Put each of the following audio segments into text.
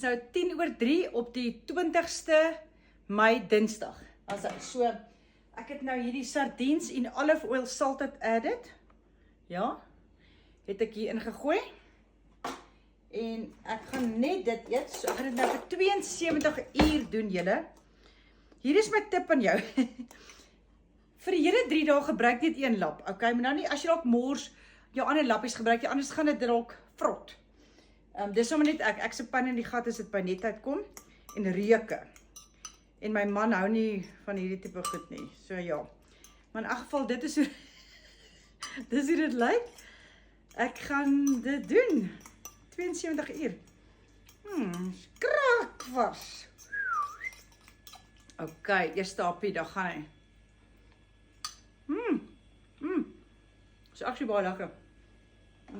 Nou 2:10 op die 20ste Mei Dinsdag. So, ek het nou hierdie sardines en olive oil salted added. Ja, het ek hier ingegooi. En ek gaan net dit eet. So ek gaan dit nou vir 72 uur doen, julle. Hier is my tip aan jou. Vir die hele 3 dae gebruik net een lap. Okay, maar nou nie as jy dalk mors jou ander lappies gebruik, anders gaan dit dalk vrot. Dis sommer net ek se pan in die gat as dit by net uitkom en reuke. En my man hou nie van hierdie tipe goed nie. So ja. Maar in elk geval dit is hoe dis hoe dit lyk. Ek gaan dit doen. 72 uur. Kraakvars. Okay, eerste hapie, dan gaan hy. Is actually baie lekker.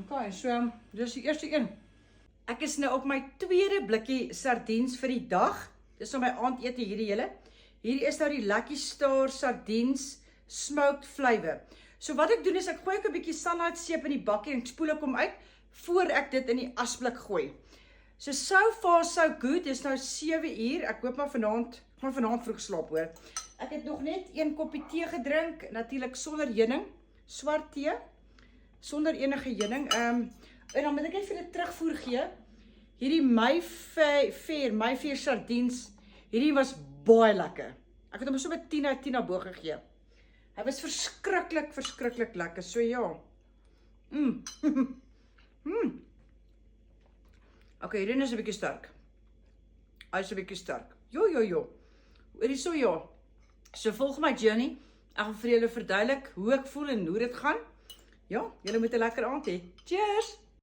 Okay, so dis die eerste een. Ek is nou op my tweede blikkie sardines vir die dag. Dis nou my aandete hierdie hele. Hierdie is nou die Lucky Star sardines smoked flavor. So wat ek doen is ek gooi 'n bietjie salade-seep in die bakkie en ek spoel hom uit voor ek dit in die asblik gooi. So far so good. Dis nou 7 uur. Ek hoop maar vanaand vroeg slaap hoor. Ek het nog net 1 koppie tee gedrink, natuurlik sonder heuning, swart tee, sonder enige heuning. En dan moet ek net vir dit terugvoer gee. Hierdie Mayfair sardines, hierdie was baie lekker. Ek het hom so met 10 uit 10 bo gegee. Hy was verskriklik lekker. So ja. Okay, hierdie is 'n bietjie sterk. Hy is 'n bietjie sterk. Jo. Hierdie so ja. So volg my journey. Ek gaan vir julle verduidelik hoe ek voel en hoe dit gaan. Ja, julle moet 'n lekker aand hê. Cheers.